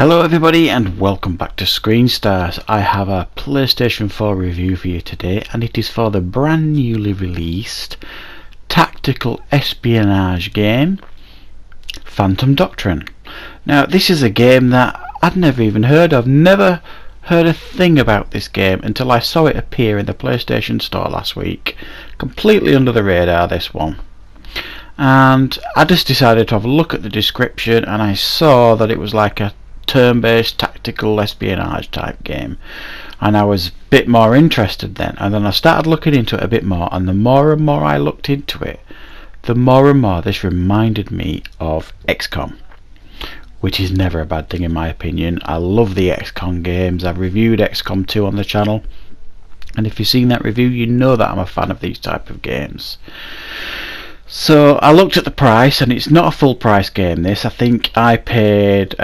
Hello everybody and welcome back to Screen Stars. I have a PlayStation 4 review for you today, and it is for the brand newly released tactical espionage game Phantom Doctrine. Now this is a game that I'd never even heard of, never heard a thing about this game until I saw it appear in the PlayStation Store last week. Completely under the radar, this one. And I just decided to have a look at the description, and I saw that it was like a turn-based tactical espionage type game, and I was a bit more interested then, and then I started looking into it a bit more, and the more and more I looked into it, the more and more this reminded me of XCOM, which is never a bad thing in my opinion. I love the XCOM games. I've reviewed XCOM 2 on the channel, and if you've seen that review you know that I'm a fan of these type of games. So I looked at the price, and it's not a full price game this. I think I paid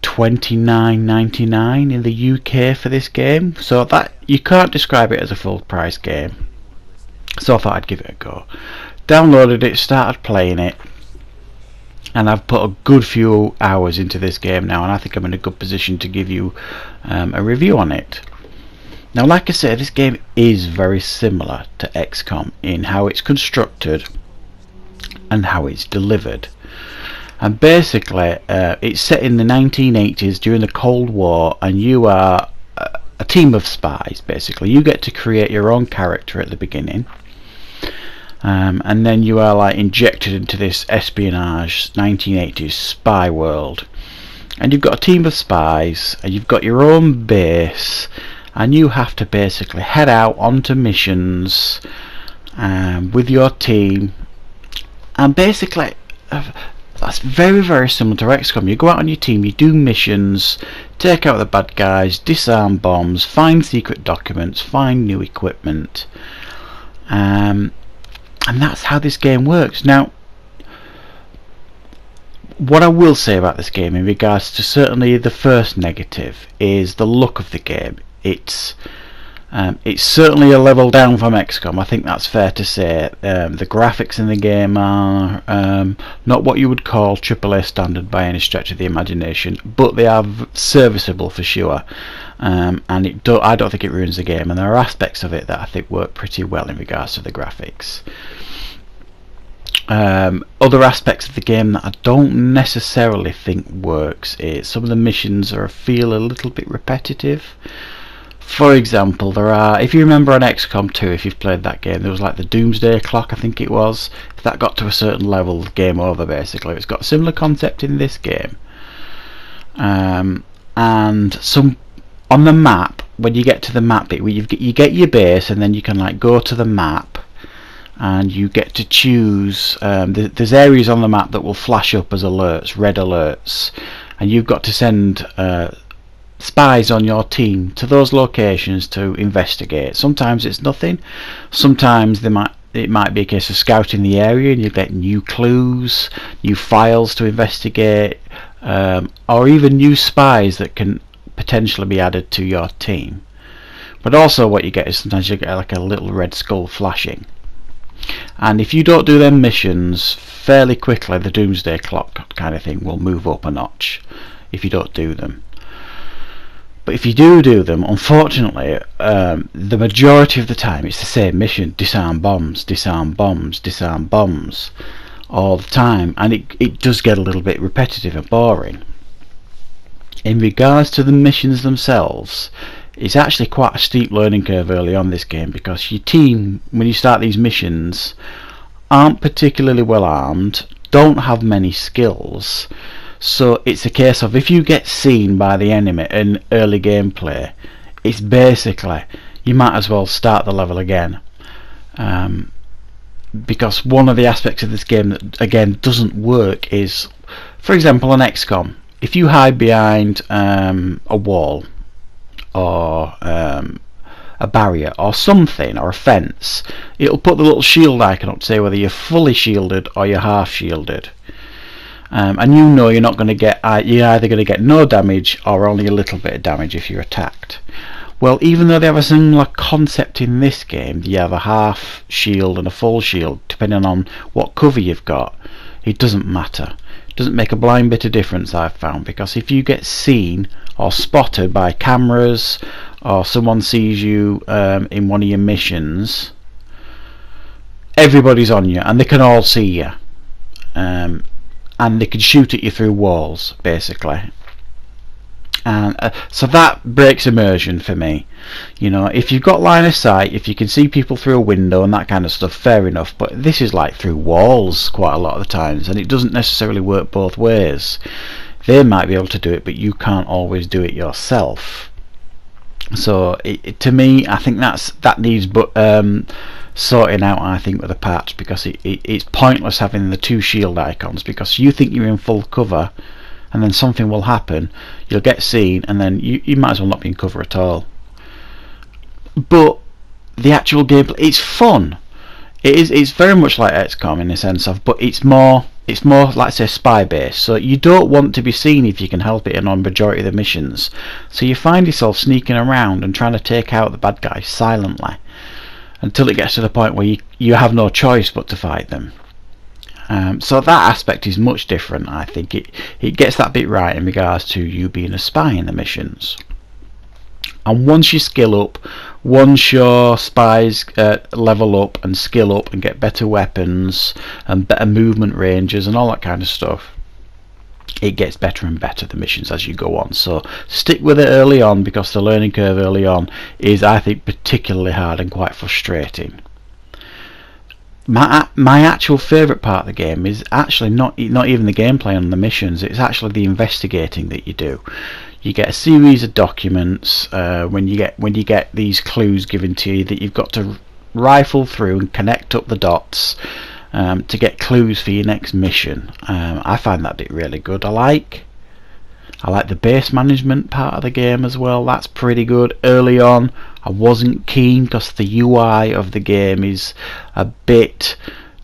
$29.99 in the UK for this game, so that you can't describe it as a full price game. So I thought I'd give it a go. Downloaded it, started playing it, and I've put a good few hours into this game now, and I think I'm in a good position to give you a review on it. Now, like I said, this game is very similar to XCOM in how it's constructed and how it's delivered. And basically it's set in the 1980s during the Cold War, and you are a team of spies. Basically you get to create your own character at the beginning, and then you are like injected into this espionage 1980s spy world, and you've got a team of spies, and you've got your own base, and you have to basically head out onto missions with your team. And basically that's very, very similar to XCOM. You go out on your team, you do missions, take out the bad guys, disarm bombs, find secret documents, find new equipment, and that's how this game works. Now, what I will say about this game in regards to certainly the first negative is the look of the game. It's certainly a level down from XCOM. I think that's fair to say. The graphics in the game are not what you would call AAA standard by any stretch of the imagination, but they are serviceable for sure, and I don't think it ruins the game, and there are aspects of it that I think work pretty well in regards to the graphics. Other aspects of the game that I don't necessarily think works is some of the missions feel a little bit repetitive. For example, there are, if you remember on XCOM 2, if you've played that game, there was like the doomsday clock, I think it was. If that got to a certain level, game over basically. It's got a similar concept in this game. And some on the map, when you get to the map bit, where you get your base, and then you can like go to the map, and you get to choose. There's areas on the map that will flash up as alerts, red alerts, and you've got to send spies on your team to those locations to investigate. Sometimes it's nothing. Sometimes it might be a case of scouting the area, and you get new clues, new files to investigate, or even new spies that can potentially be added to your team. But also what you get is sometimes you get like a little red skull flashing, and if you don't do them missions fairly quickly, the doomsday clock kind of thing will move up a notch if you don't do them. But if you do them, unfortunately, the majority of the time it's the same mission: disarm bombs, disarm bombs, disarm bombs, all the time, and it does get a little bit repetitive and boring. In regards to the missions themselves, it's actually quite a steep learning curve early on this game, because your team, when you start these missions, aren't particularly well armed, don't have many skills. So it's a case of, if you get seen by the enemy in early gameplay, it's basically you might as well start the level again, because one of the aspects of this game that again doesn't work is, for example, on XCOM, if you hide behind a wall or a barrier or something, or a fence, it'll put the little shield icon up to say whether you're fully shielded or you're half shielded. And you know you're not going to get, you're either going to get no damage or only a little bit of damage if you're attacked. Well, even though they have a similar concept in this game, you have a half shield and a full shield depending on what cover you've got, it doesn't matter. Doesn't make a blind bit of difference, I've found, because if you get seen or spotted by cameras, or someone sees you in one of your missions, everybody's on you and they can all see you, and they can shoot at you through walls basically. And so that breaks immersion for me. You know, if you've got line of sight, if you can see people through a window and that kind of stuff, fair enough, but this is like through walls quite a lot of the times, and it doesn't necessarily work both ways. They might be able to do it, but you can't always do it yourself. So to me, I think that needs sorting out, I think, with a patch, because it's pointless having the two shield icons, because you think you're in full cover and then something will happen, you'll get seen, and then you might as well not be in cover at all. But the actual gameplay, it's fun. It's very much like XCOM in the sense of, but it's more like, say, spy based. So you don't want to be seen if you can help it in on majority of the missions. So you find yourself sneaking around and trying to take out the bad guys silently, until it gets to the point where you have no choice but to fight them. So that aspect is much different. I think it gets that bit right in regards to you being a spy in the missions. And once you skill up, once your spies level up and skill up and get better weapons and better movement ranges and all that kind of stuff, it gets better and better, the missions, as you go on. So stick with it early on, because the learning curve early on is, I think, particularly hard and quite frustrating. My actual favourite part of the game is actually not even the gameplay on the missions. It's actually the investigating that you do. You get a series of documents when you get these clues given to you that you've got to rifle through and connect up the dots to get clues for your next mission. I find that bit really good. I like the base management part of the game as well. That's pretty good. Early on I wasn't keen, because the UI of the game is a bit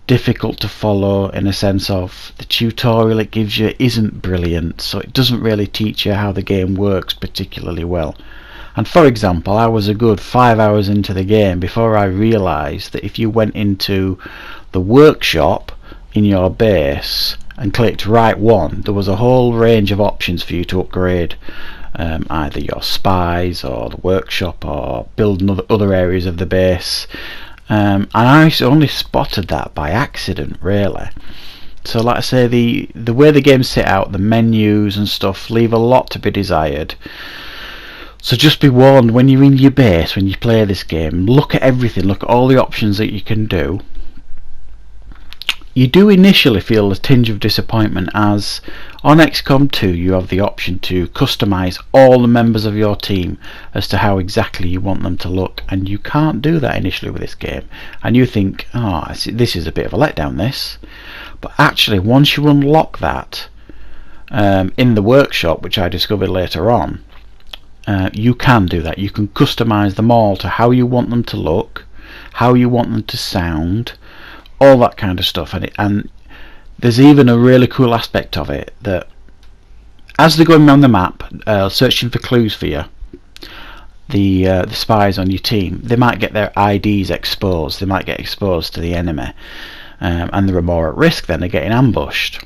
difficult to follow, in a sense of the tutorial it gives you isn't brilliant, so it doesn't really teach you how the game works particularly well. And for example, I was a good 5 hours into the game before I realised that if you went into the workshop in your base and clicked right one, there was a whole range of options for you to upgrade either your spies or the workshop or build other areas of the base, and I only spotted that by accident, really. So like I say, the way the game's set out, the menus and stuff leave a lot to be desired. So just be warned, when you're in your base, when you play this game, look at everything, look at all the options that you can do. You do initially feel a tinge of disappointment, as on XCOM 2 you have the option to customise all the members of your team as to how exactly you want them to look, and you can't do that initially with this game, and you think, oh, this is a bit of a letdown, this. But actually, once you unlock that in the workshop, which I discovered later on, you can do that. You can customise them all to how you want them to look, how you want them to sound, all that kind of stuff. And there's even a really cool aspect of it, that as they're going around the map searching for clues for you, the spies on your team, they might get their IDs exposed, they might get exposed to the enemy, and they're more at risk then of getting ambushed.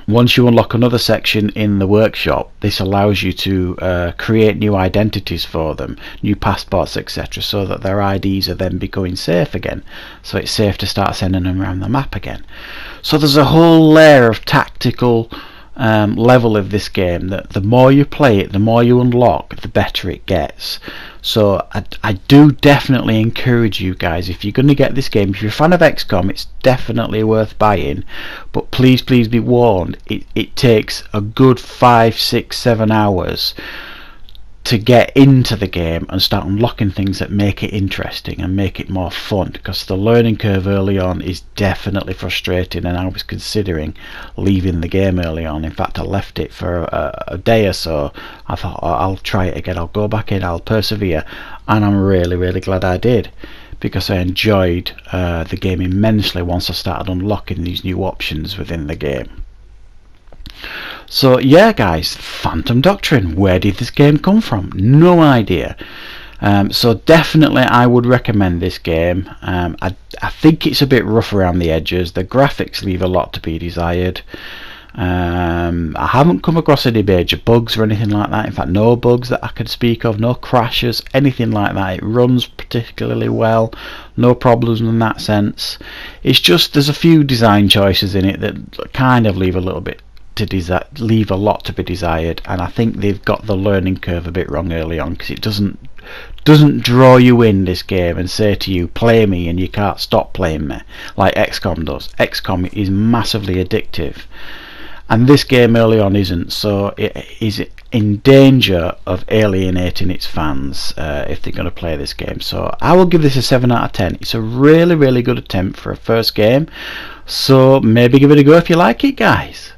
Once you unlock another section in the workshop, this allows you to create new identities for them, new passports, etc., so that their IDs are then becoming safe again, so it's safe to start sending them around the map again. So there's a whole layer of tactical level of this game that the more you play it, the more you unlock, the better it gets. So I do definitely encourage you guys, if you're going to get this game, if you're a fan of XCOM, it's definitely worth buying, but please be warned, it takes a good 5, 6, 7 hours to get into the game and start unlocking things that make it interesting and make it more fun, because the learning curve early on is definitely frustrating, and I was considering leaving the game early on. In fact, I left it for a day or so. I thought, oh, I'll try it again, I'll go back in, I'll persevere, and I'm really glad I did, because I enjoyed the game immensely once I started unlocking these new options within the game. So yeah guys, Phantom Doctrine, where did this game come from? No idea. So definitely I would recommend this game. I think it's a bit rough around the edges, the graphics leave a lot to be desired, I haven't come across any major bugs or anything like that. In fact, no bugs that I could speak of, no crashes, anything like that. It runs particularly well, no problems in that sense. It's just there's a few design choices in it that kind of leave a little bit to leave a lot to be desired, and I think they've got the learning curve a bit wrong early on, because it doesn't draw you in, this game, and say to you, play me, and you can't stop playing me like XCOM does. XCOM is massively addictive, and this game early on isn't, so it is in danger of alienating its fans if they're going to play this game. So I will give this a 7 out of 10. It's a really, really good attempt for a first game, so maybe give it a go if you like it, guys.